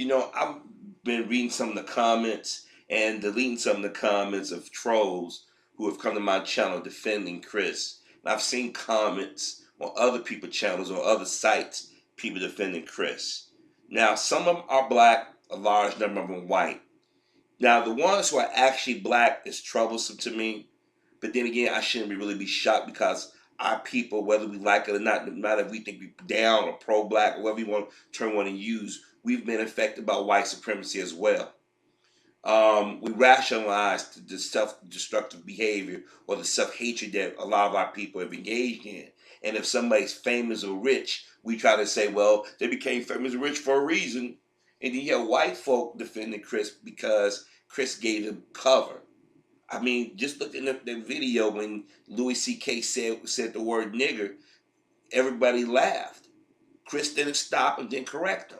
I've been reading some of the comments and deleting some of the comments of trolls who have come to my channel defending Chris. And I've seen comments on other people's channels or other sites, people defending Chris. Now, some of them are black, a large number of them white. Now, the ones who are actually black is troublesome to me. But then again, I shouldn't really be shocked because our people, whether we like it or not, no matter if we think we're down or pro-black or whatever you want term want to use, we've been affected by white supremacy as well. We rationalize the self-destructive behavior or the self-hatred that a lot of our people have engaged in. And if somebody's famous or rich, we try to say, well, they became famous and rich for a reason. And then you have white folk defending Chris because Chris gave them cover. I mean, just look at the video when Louis C.K. said the word nigger, everybody laughed. Chris didn't stop and didn't correct him.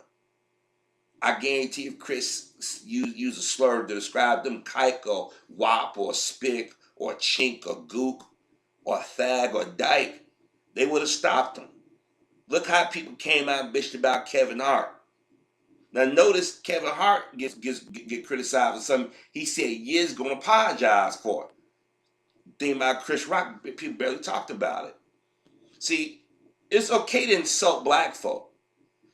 I guarantee if Chris used a slur to describe them, kike or wop or spick or chink or gook or thag or dyke, they would have stopped him. Look how people came out and bitched about Kevin Hart. Now notice Kevin Hart get criticized for something he said years ago and apologize for it. Thing about Chris Rock, people barely talked about it. See, it's okay to insult black folk.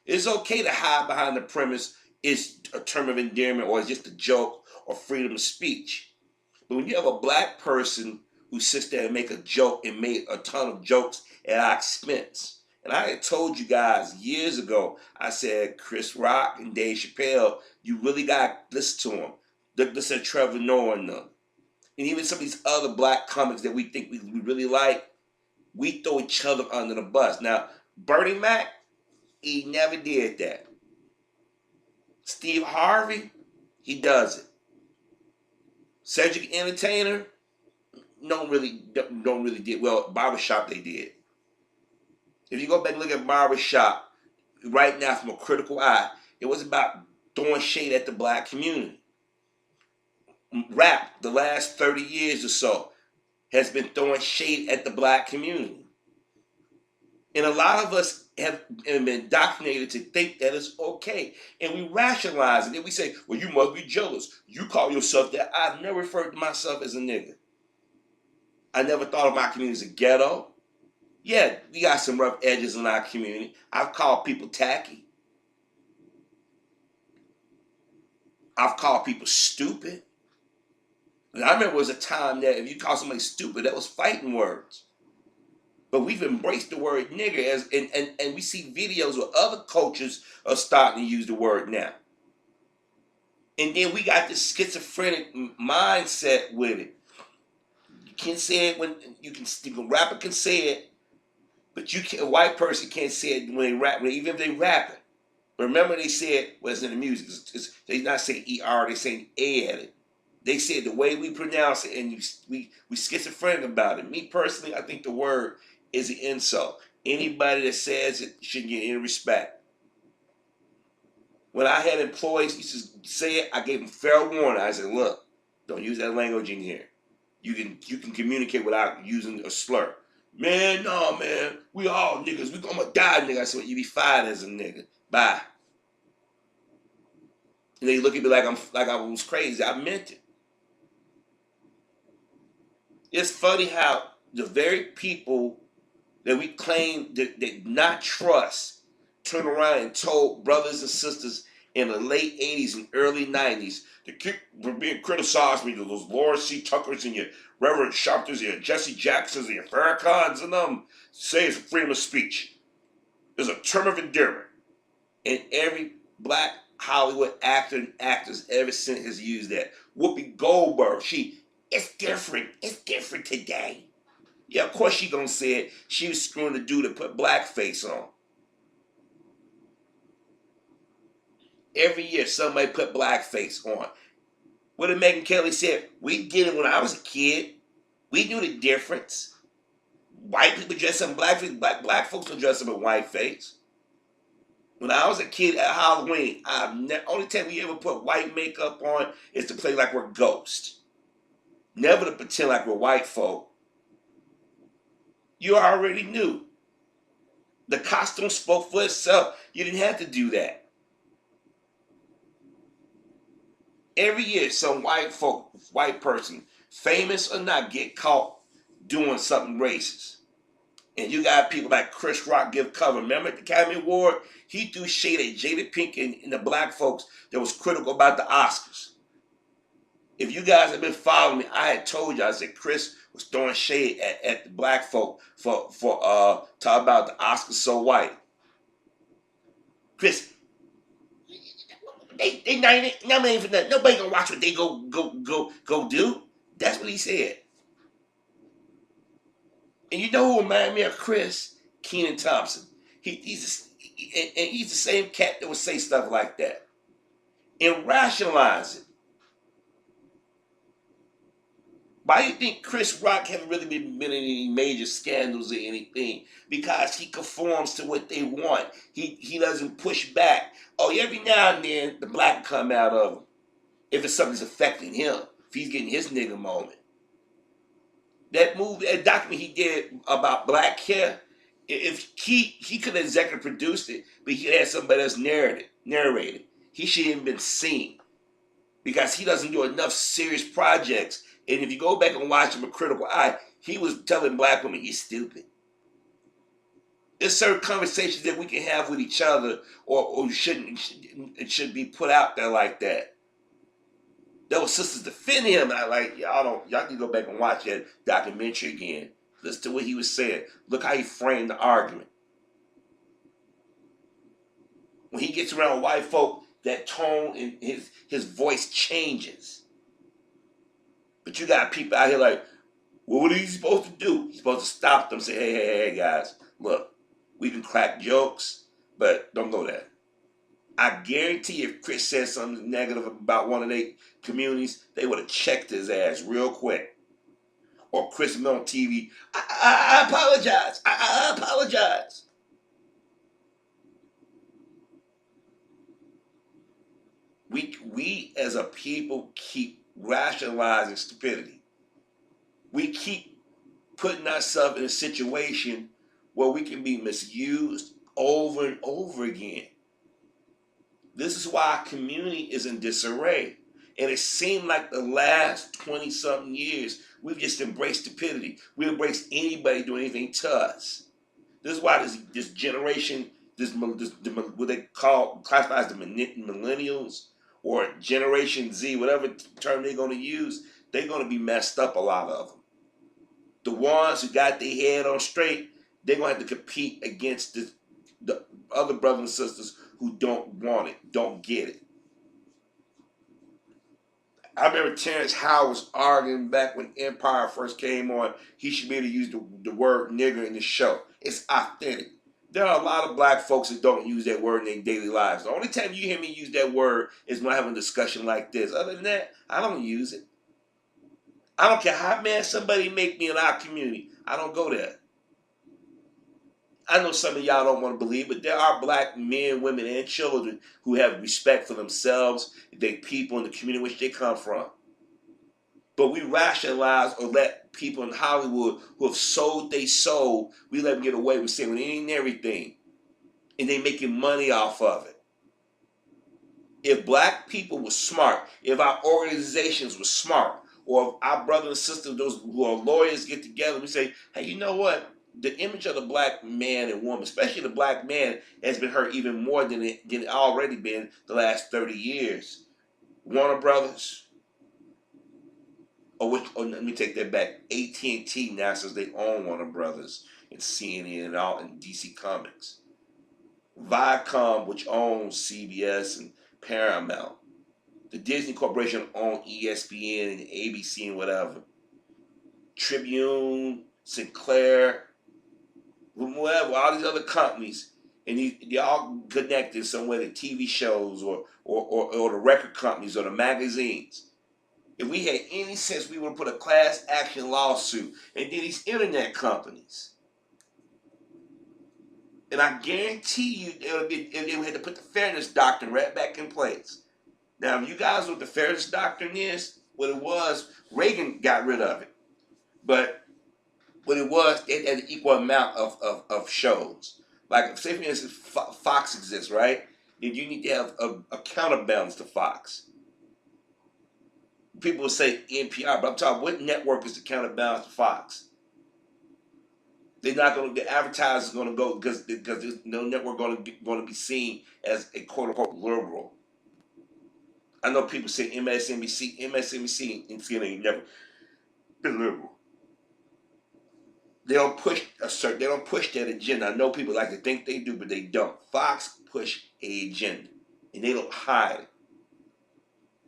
It's okay to hide behind the premise it's a term of endearment or it's just a joke or freedom of speech. But when you have a black person who sits there and make a joke and made a ton of jokes at our expense, and I had told you guys years ago, I said, Chris Rock and Dave Chappelle, you really got to listen to them. Listen to Trevor Noah and them. And even some of these other black comics that we think we really like, we throw each other under the bus. Now, Bernie Mac, he never did that. Steve Harvey, he does it. Cedric Entertainer, don't really did. Well, Barbershop they did. If you go back and look at Barbershop, right now from a critical eye, it was about throwing shade at the black community. Rap, the last 30 years or so, has been throwing shade at the black community. And a lot of us have been indoctrinated to think that it's okay. And we rationalize it. And we say, well, you must be jealous. You call yourself that. I've never referred to myself as a nigga. I never thought of my community as a ghetto. Yeah, we got some rough edges in our community. I've called people tacky. I've called people stupid. And I remember there was a time that if you call somebody stupid, that was fighting words. But we've embraced the word nigger and we see videos where other cultures are starting to use the word now. And then we got this schizophrenic mindset with it. You can't say it when a rapper can say it, but a white person can't say it when they rap, even if they rapping. Remember they said, well, it's in the music, they're not saying ER, they're saying A at it. They said the way we pronounce it, and we schizophrenic about it. Me personally, I think the word is an insult. Anybody that says it shouldn't get any respect. When I had employees used to say it, I gave them fair warning. I said, look, don't use that language in here. You can communicate without using a slur. Man, no, man. We all niggas. We gonna die, nigga. I said, well, you be fired as a nigga. Bye. And they look at me like I was crazy. I meant it. It's funny how the very people that we claim that not trust turned around and told brothers and sisters in the late 80s and early 90s to keep from being criticized me, those Laura C. Tuckers and your Reverend Sharptons and your Jesse Jacksons and your Farrakhans and them say it's freedom of speech. There's a term of endearment. And every black Hollywood actor and actress ever since has used that. Whoopi Goldberg, it's different. It's different today. Yeah, of course she gonna say it. She was screwing the dude that put blackface on. Every year somebody put blackface on. What did Megyn Kelly say? We did it when I was a kid. We knew the difference. White people dress up in blackface. Black folks don't dress up in whiteface. When I was a kid at Halloween, only time we ever put white makeup on is to play like we're ghosts. Never to pretend like we're white folk. You already knew. The costume spoke for itself. You didn't have to do that. Every year, some white person, famous or not, get caught doing something racist. And you got people like Chris Rock give cover. Remember at the Academy Award, he threw shade at Jada Pinkett and the black folks that was critical about the Oscars. If you guys have been following me, I had told you, I said Chris was throwing shade at the black folk for talking about the Oscars so white. Chris, they not even nobody gonna watch what they go do. That's what he said. And you know who reminded me of Chris? Kenan Thompson. He's the same cat that would say stuff like that and rationalize it. Why do you think Chris Rock haven't really been in any major scandals or anything? Because he conforms to what they want. He doesn't push back. Oh, every now and then the black come out of him. If it's something that's affecting him, if he's getting his nigga moment. That movie, that document he did about black hair, if he could have executive produced it, but he had somebody else narrated. He shouldn't have been seen because he doesn't do enough serious projects. And if you go back and watch him with critical eye, he was telling black women, "You're stupid." There's certain conversations that we can have with each other, or it should be put out there like that. There were sisters defending him, and I like y'all can go back and watch that documentary again. Listen to what he was saying. Look how he framed the argument. When he gets around white folk, that tone in his voice changes. But you got people out here like, well, what are you supposed to do? He's supposed to stop them and say, hey, guys, look, we can crack jokes, but don't go there. I guarantee if Chris said something negative about one of their communities, they would have checked his ass real quick. Or Chris been on TV, I apologize. I apologize. We as a people keep rationalizing stupidity. We keep putting ourselves in a situation where we can be misused over and over again. This is why our community is in disarray. And it seemed like the last 20-something years, we've just embraced stupidity. We embrace anybody doing anything to us. This is why this generation, what they classify as the millennials or Generation Z, whatever term they're going to use, they're going to be messed up, a lot of them. The ones who got their head on straight, they're going to have to compete against the other brothers and sisters who don't want it, don't get it. I remember Terrence Howard was arguing back when Empire first came on, he should be able to use the word nigger in the show. It's authentic. There are a lot of black folks that don't use that word in their daily lives. The only time you hear me use that word is when I have a discussion like this. Other than that, I don't use it. I don't care how mad somebody make me in our community. I don't go there. I know some of y'all don't want to believe, but there are black men, women, and children who have respect for themselves, their people, and the community in which they come from. But we rationalize or let people in Hollywood who have sold their soul, we let them get away with saying anything and everything. And they making money off of it. If black people were smart, if our organizations were smart, or if our brothers and sisters, those who are lawyers, get together, we say, hey, you know what? The image of the black man and woman, especially the black man, has been hurt even more than it already been the last 30 years. Warner Brothers, or let me take that back. AT&T now says they own Warner Brothers and CNN and all in DC Comics. Viacom, which owns CBS and Paramount. The Disney Corporation owns ESPN and ABC and whatever. Tribune, Sinclair, whatever, all these other companies, and they all connected somewhere to TV shows or the record companies or the magazines. If we had any sense, we would put a class action lawsuit and then these internet companies. And I guarantee you they would have to put the fairness doctrine right back in place. Now, if you guys know what the fairness doctrine is, what it was, Reagan got rid of it. But what it was, it had an equal amount of shows. Like, say for instance, Fox exists, right? Then you need to have a counterbalance to Fox. People will say NPR, but I'm talking what network is to counterbalance to Fox? They're not going to. The advertisers going to go because there's no network going to be seen as a quote unquote liberal. I know people say MSNBC, and CNN never been liberal. They don't push a certain. They don't push that agenda. I know people like to think they do, but they don't. Fox push a agenda, and they don't hide it.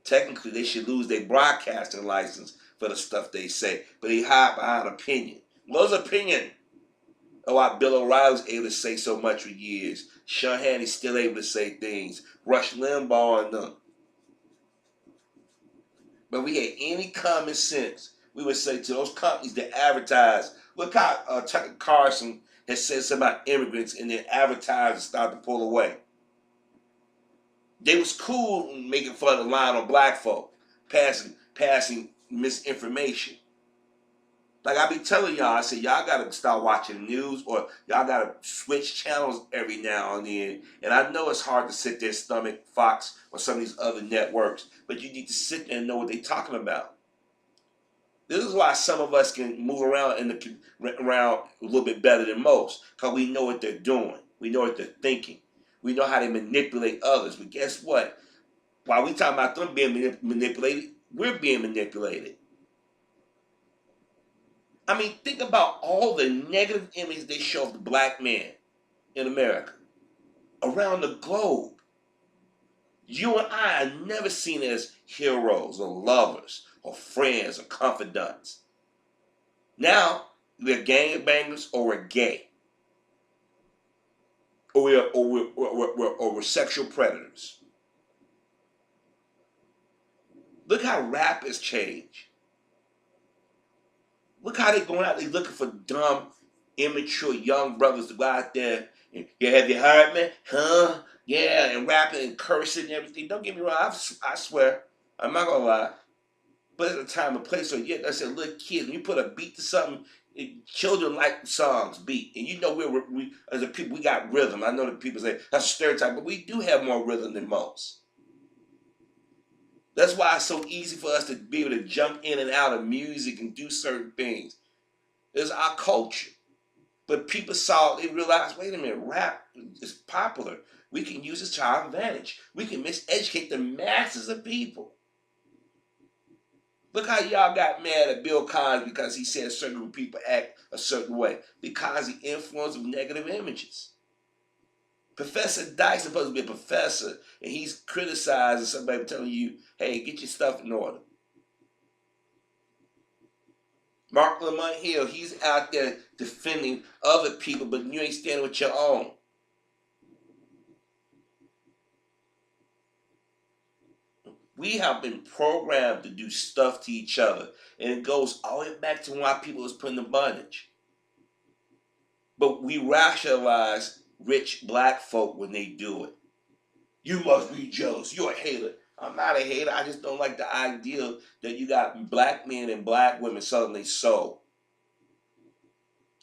Technically, they should lose their broadcasting license for the stuff they say, but they hide behind opinion. What's opinion? Oh, why Bill O'Reilly's able to say so much for years. Sean Hannity's still able to say things. Rush Limbaugh and them. But we had any common sense, we would say to those companies that advertise. Look how Tucker Carlson has said something about immigrants, and then advertisers start to pull away. They was cool making fun of the line on black folk, passing misinformation. Like I be telling y'all, I say y'all gotta start watching the news, or y'all gotta switch channels every now and then. And I know it's hard to sit there stomach Fox or some of these other networks, but you need to sit there and know what they're talking about. This is why some of us can move around around a little bit better than most, because we know what they're doing, we know what they're thinking, we know how they manipulate others. But guess what? While we talking about them being manipulated, we're being manipulated. I mean, think about all the negative images they show of the black man in America, around the globe. You and I are never seen as heroes or lovers or friends or confidants. Now, we're gangbangers or we're gay. Or we're sexual predators. Look how rap has changed. Look how they're going out. They're looking for dumb, immature young brothers to go out there and, yeah, have you heard me? Huh? Yeah, and rapping and cursing and everything. Don't get me wrong. I swear, I'm not gonna lie. But at a time and place, so yeah, I said, little kids, when you put a beat to something, children like songs, beat, and you know we as a people we got rhythm. I know that people say that's a stereotype, but we do have more rhythm than most. That's why it's so easy for us to be able to jump in and out of music and do certain things. It's our culture. But people saw, they realized, wait a minute, rap is popular. We can use this to our advantage. We can miseducate the masses of people. Look how y'all got mad at Bill Cosby because he said certain group of people act a certain way. Because the influence of negative images. Professor Dyke's supposed to be a professor, and he's criticizing somebody telling you, hey, get your stuff in order. Mark Lamont Hill, he's out there defending other people, but you ain't standing with your own. We have been programmed to do stuff to each other, and it goes all the way back to why people was put in bondage. But we rationalize rich black folk when they do it. You must be jealous. You're a hater. I'm not a hater. I just don't like the idea that you got black men and black women selling their soul.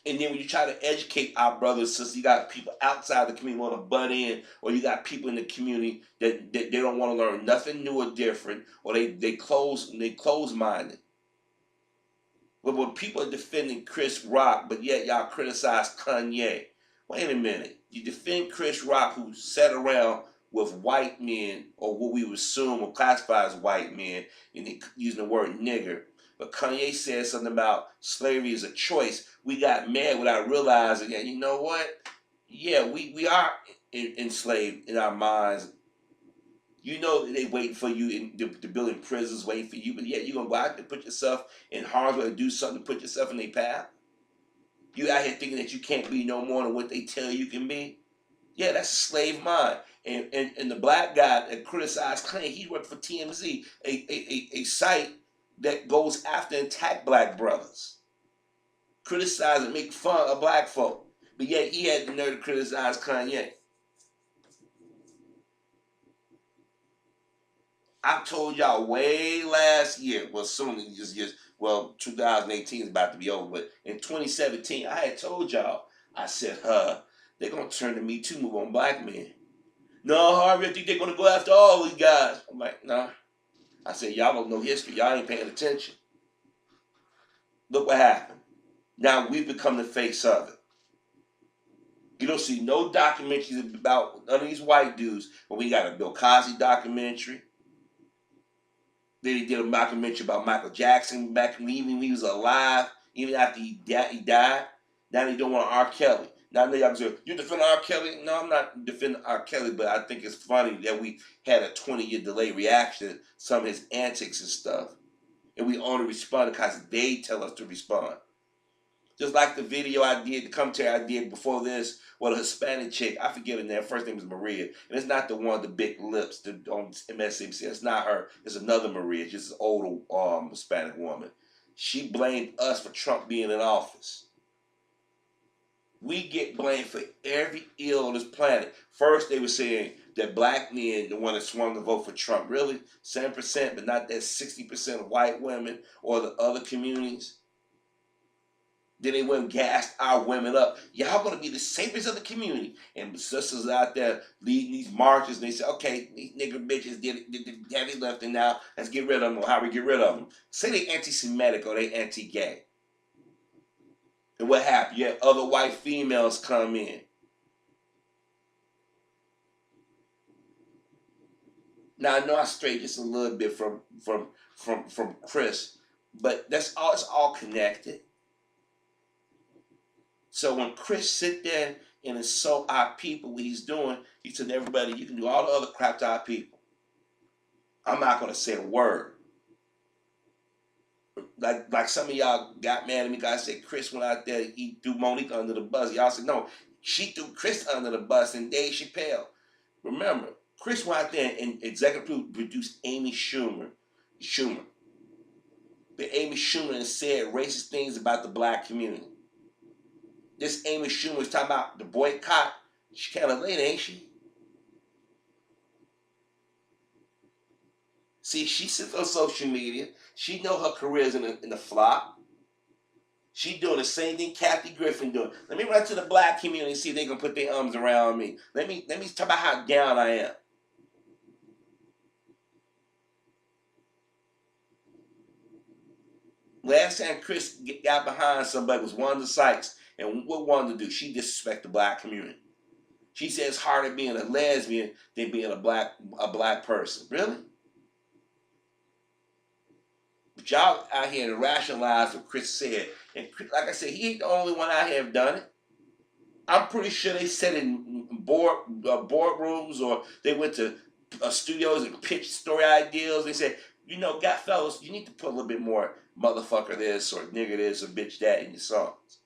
And then when you try to educate our brothers and sisters, you got people outside the community want to butt in, or you got people in the community that they don't want to learn nothing new or different, or they close minded. But when people are defending Chris Rock, but yet y'all criticize Kanye, wait a minute. You defend Chris Rock, who sat around with white men, or what we would assume or classify as white men, and using the word nigger. But Kanye said something about slavery is a choice. We got mad without realizing that, you know what? Yeah, we are enslaved in our minds. You know that they waiting for you in the building prisons, waiting for you, but yeah, you're going to go out and put yourself in harm's way to do something to put yourself in their path. You out here thinking that you can't be no more than what they tell you can be. Yeah, that's a slave mind. And the black guy that criticized Kanye, he worked for TMZ, a site that goes after and attack black brothers. Criticize and make fun of black folk. But yet he had the nerve to criticize Kanye. I told y'all way last year, well, soon just well, 2018 is about to be over, but in 2017, I had told y'all, I said, they're going to turn the Me Too move on black men. No, Harvey, I think they're going to go after all these guys. I'm like, nah. I said, y'all don't know history. Y'all ain't paying attention. Look what happened. Now we've become the face of it. You don't see no documentaries about none of these white dudes. But we got a Bill Cosby documentary. Then he did a documentary about Michael Jackson back when he was alive, even after he died. Now they don't want R. Kelly. Now I know y'all say, you defending R. Kelly? No, I'm not defending R. Kelly, but I think it's funny that we had a 20-year delay reaction to some of his antics and stuff. And we only responded because they tell us to respond. Just like the video I did, the commentary I did before this, with a Hispanic chick, I forget her name, her first name is Maria, and it's not the one with the big lips on MSNBC. It's not her. It's another Maria, just an older Hispanic woman. She blamed us for Trump being in office. We get blamed for every ill on this planet. First, they were saying that black men, the one that swung the vote for Trump, really 7%, but not that 60% of white women or the other communities. Then they went and gassed our women up. Y'all gonna be the safest of the community. And the sisters out there leading these marches, and they say, okay, these nigger bitches did heavy lifting now. Let's get rid of them. Or how we get rid of them? Say they anti-Semitic or they anti-gay. And what happened? You had other white females come in. Now I know I strayed just a little bit from Chris, but that's all. It's all connected. So when Chris sit there and insult our people, what he's doing, he said to everybody, you can do all the other crap to our people. I'm not going to say a word. Like some of y'all got mad at me because I said Chris went out there, he threw Monique under the bus. Y'all said, no, she threw Chris under the bus and Dave Chappelle. Remember, Chris went out there and executive produced Amy Schumer. But Amy Schumer said racist things about the black community. This Amy Schumer was talking about the boycott. She kind of late, ain't she? See, she sits on social media. She know her career is in the flop. She doing the same thing Kathy Griffin doing. Let me run to the black community and see if they gonna put their arms around me. Let me talk about how down I am. Last time Chris got behind somebody was Wanda Sykes. And what Wanda do? She disrespect the black community. She says it's harder being a lesbian than being a black person. Really? But y'all out here to rationalize what Chris said. And Chris, like I said, he ain't the only one out here have done it. I'm pretty sure they said in boardrooms or they went to studios and pitched story ideas. They said, you know, fellas, you need to put a little bit more motherfucker this or nigger this or bitch that in your songs.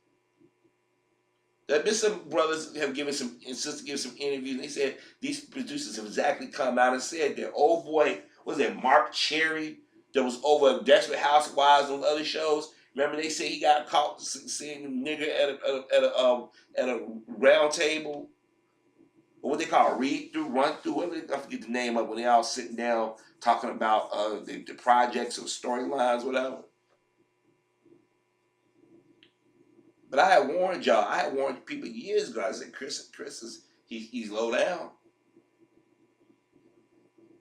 There have been some brothers have given some, and sisters give some interviews, and they said these producers have exactly come out and said that old boy, was it Mark Cherry, that was over Desperate Housewives and other shows. Remember they said he got caught seeing a nigger at a round table, or what they call a read through, run through, whatever, I forget the name of it, when they all sitting down talking about the projects or storylines, whatever. But I had warned y'all. I had warned people years ago. I said, Chris is he's low down.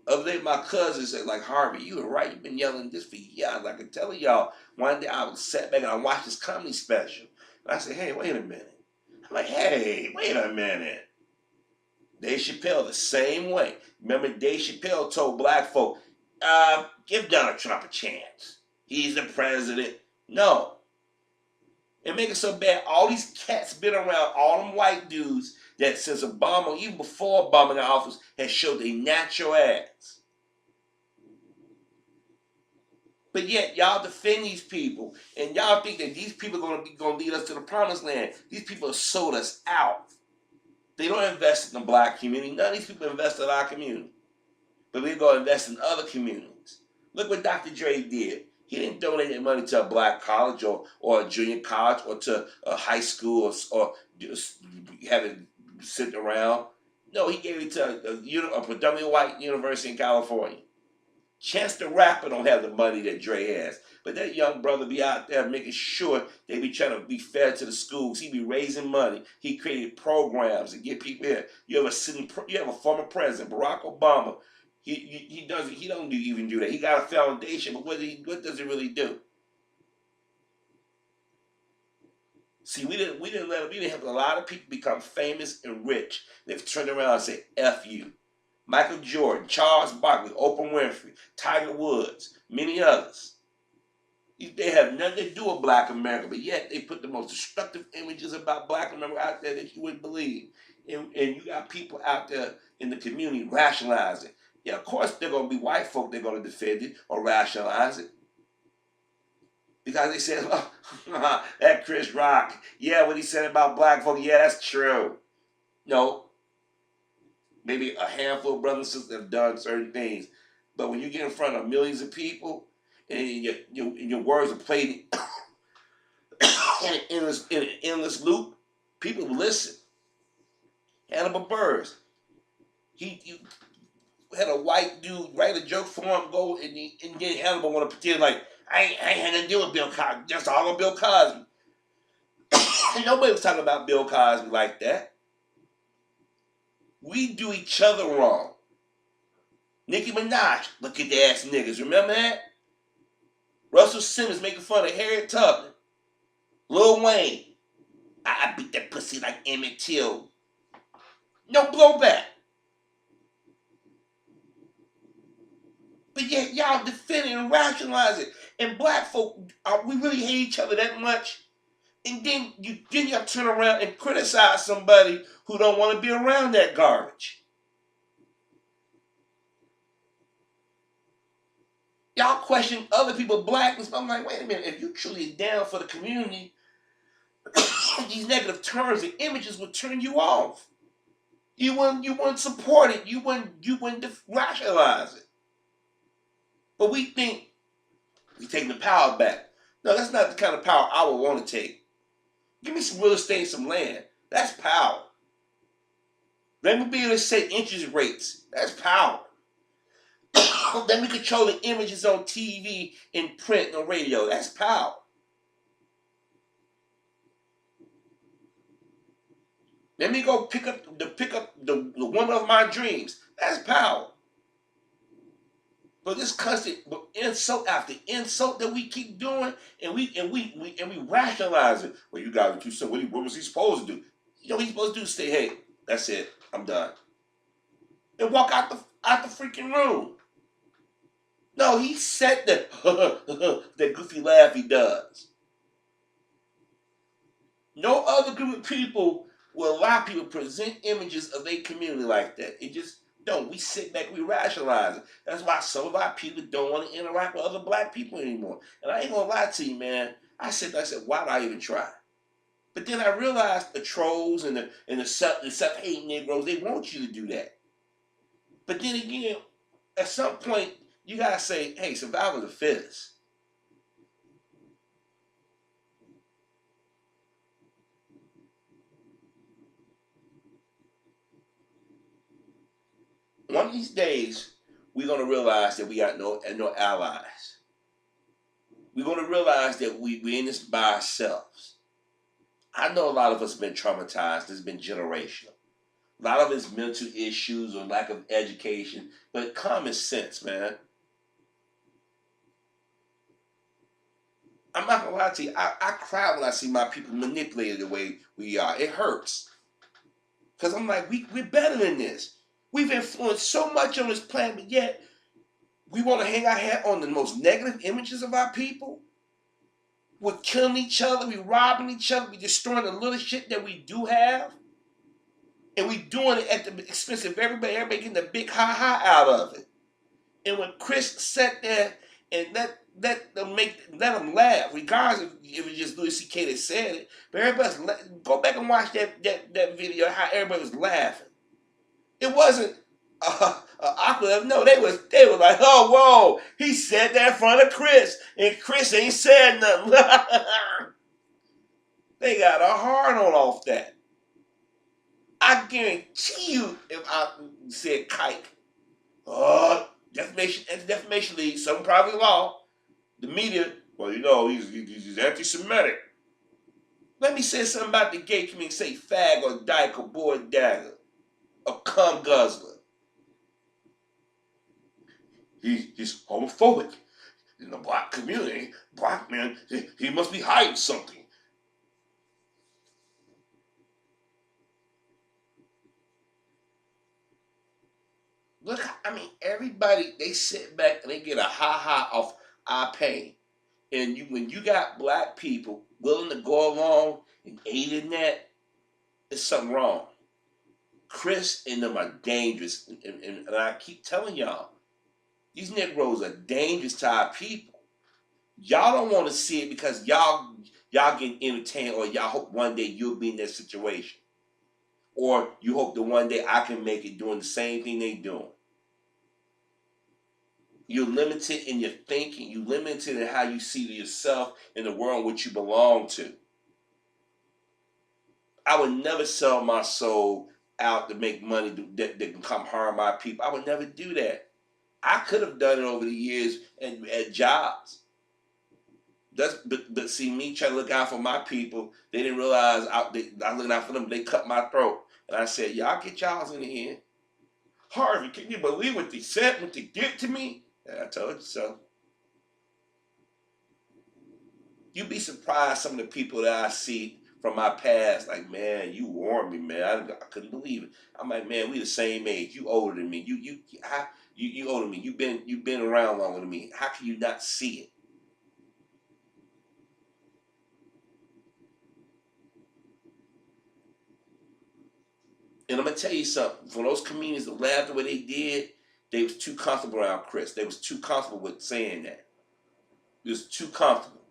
Other day, my cousin said, like, Harvey, you were right. You've been yelling this for years. I could tell y'all. One day I was sat back and I watched this comedy special. And I said, hey, wait a minute. I'm like, hey, wait a minute. Dave Chappelle the same way. Remember, Dave Chappelle told black folk, give Donald Trump a chance. He's the president. No. It make it so bad. All these cats been around, all them white dudes that since Obama, even before Obama got office, has showed their natural ass. But yet y'all defend these people, and y'all think that these people are gonna lead us to the promised land. These people have sold us out. They don't invest in the black community. None of these people invest in our community. But we go invest in other communities. Look what Dr. Dre did. He didn't donate that money to a black college or a junior college or to a high school or just have it sit around. No, he gave it to a predominantly white university in California. Chance the Rapper don't have the money that Dre has. But that young brother be out there making sure they be trying to be fair to the schools. He be raising money. He created programs to get people here. You have a former president, Barack Obama, He don't even do that. He got a foundation, but what does he really do? See, we didn't have a lot of people become famous and rich. They've turned around and say F you. Michael Jordan, Charles Barkley, Oprah Winfrey, Tiger Woods, many others. They have nothing to do with Black America, but yet they put the most destructive images about Black America out there that you wouldn't believe. And you got people out there in the community rationalizing. Yeah, of course they're going to be white folk, they're going to defend it or rationalize it. Because they said, oh, that Chris Rock, yeah, what he said about black folk, yeah, that's true. No, maybe a handful of brothers and sisters have done certain things. But when you get in front of millions of people and your words are played in an endless loop, people will listen. Hannibal Buress, he had a white dude write a joke for him, go and then Hannibal want to pretend like, I ain't had nothing to do with Bill Cosby, just all of Bill Cosby. Nobody was talking about Bill Cosby like that. We do each other wrong. Nicki Minaj, look at the ass niggas, remember that? Russell Simmons making fun of Harriet Tubman. Lil Wayne, I beat that pussy like Emmett Till. No blowback. But yet y'all defend it and rationalize it. And black folk, we really hate each other that much? And then y'all turn around and criticize somebody who don't want to be around that garbage. Y'all question other people's blackness. I'm like, wait a minute, if you truly down for the community, these negative terms and images would turn you off. You wouldn't support it. You wouldn't rationalize it. But we think we taking the power back. No, that's not the kind of power I would want to take. Give me some real estate and some land. That's power. Let me be able to set interest rates. That's power. Let me control the images on TV and print and radio. That's power. Let me go pick up the woman of my dreams. That's power. But this constant insult after insult that we keep doing, and we rationalize it. Well, you guys are too simple. What was he supposed to do? You know what he's supposed to do? Say, hey, that's it. I'm done. And walk out the freaking room. No, he said that goofy laugh he does. No other group of people will allow people to present images of their community like that. It just don't. We sit back, we rationalize it. That's why some of our people don't want to interact with other black people anymore. And I ain't gonna lie to you, man. I said, why do I even try? But then I realized the trolls and the self-hate Negroes, they want you to do that. But then again, at some point, you gotta say, hey, survival of the fittest. One of these days, we're gonna realize that we got no allies. We're gonna realize that we're in this by ourselves. I know a lot of us have been traumatized. It's been generational. A lot of it's mental issues or lack of education, but common sense, man. I'm not gonna lie to you. I cry when I see my people manipulated the way we are. It hurts. Because I'm like, we're better than this. We've influenced so much on this planet, but yet we want to hang our hat on the most negative images of our people. We're killing each other. We're robbing each other. We're destroying the little shit that we do have. And we're doing it at the expense of everybody. Everybody getting a big ha-ha out of it. And when Chris sat there and let them laugh, regardless if it was just Louis C.K. that said it, but everybody's go back and watch that video, how everybody was laughing. It wasn't awkward. No, they were like, oh, whoa, he said that in front of Chris, and Chris ain't said nothing. They got a hard on off that. I guarantee you, if I said kike, defamation league, some private law, the media, well, you know, he's anti-Semitic. Let me say something about the gay community, say fag or dyke or boy dagger or cum guzzler. he's homophobic. In the black community, black men, he must be hiding something. Look, I mean, everybody, they sit back and they get a ha-ha off our pain. And when you got black people willing to go along and aid in that, there's something wrong. Chris and them are dangerous. And I keep telling y'all, these Negroes are dangerous to our people. Y'all don't want to see it because y'all get entertained, or y'all hope one day you'll be in that situation. Or you hope that one day I can make it doing the same thing they doing. You're limited in your thinking. You're limited in how you see yourself in the world which you belong to. I would never sell my soul out to make money that can come harm my people. I would never do that. I could have done it over the years at jobs. But see, me trying to look out for my people, they didn't realize I was looking out for them. They cut my throat. And I said, y'all get y'all's in the end. Harvey, can you believe what they said, what they did to me? And I told you so. You'd be surprised some of the people that I see from my past. Like, man, you warned me, man. I couldn't believe it. I'm like, man, we the same age. You older than me. You older than me. You've been around longer than me. How can you not see it? And I'm gonna tell you something. For those comedians that laughed the way they did, they was too comfortable around Chris. They was too comfortable with saying that. It was too comfortable.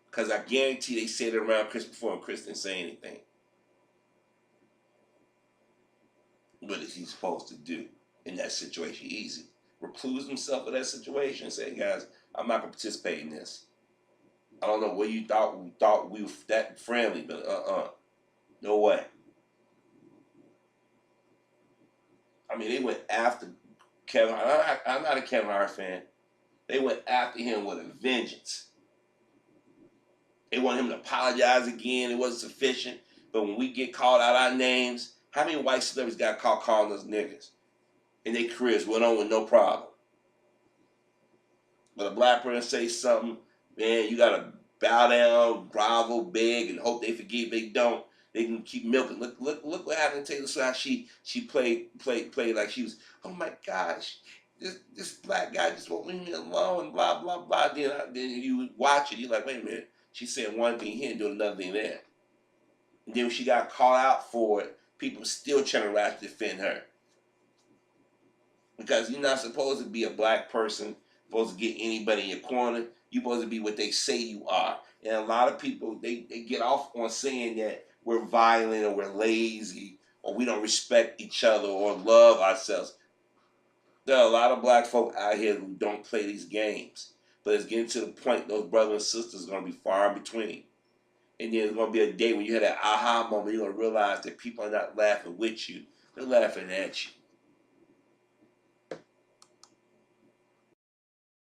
Because I guarantee they said it around Chris before and Chris didn't say anything. What is he supposed to do in that situation? Easy. Recluse himself in that situation and say, guys, I'm not gonna participate in this. I don't know what you thought we were that friendly, but no way. I mean, they went after Kevin. I'm not a Kevin Hart fan. They went after him with a vengeance. They want him to apologize again. It wasn't sufficient. But when we get called out our names, how many white celebrities got caught calling us niggas? And their careers went on with no problem. But a black person say something, man, you gotta bow down, grovel, beg, and hope they forgive. If they don't, they can keep milking. Look what happened to Taylor Swift. She played like she was. Oh my gosh, this black guy just won't leave me alone, and blah blah blah. Then you watch it, you're like, wait a minute. She said one thing here and doing another thing there. And then when she got called out for it, people still trying to rise to defend her. Because you're not supposed to be a black person, supposed to get anybody in your corner. You're supposed to be what they say you are. And a lot of people, they get off on saying that we're violent or we're lazy or we don't respect each other or love ourselves. There are a lot of black folk out here who don't play these games. But it's getting to the point those brothers and sisters are going to be far in between. And then there's going to be a day when you have that aha moment, you're going to realize that people are not laughing with you. They're laughing at you.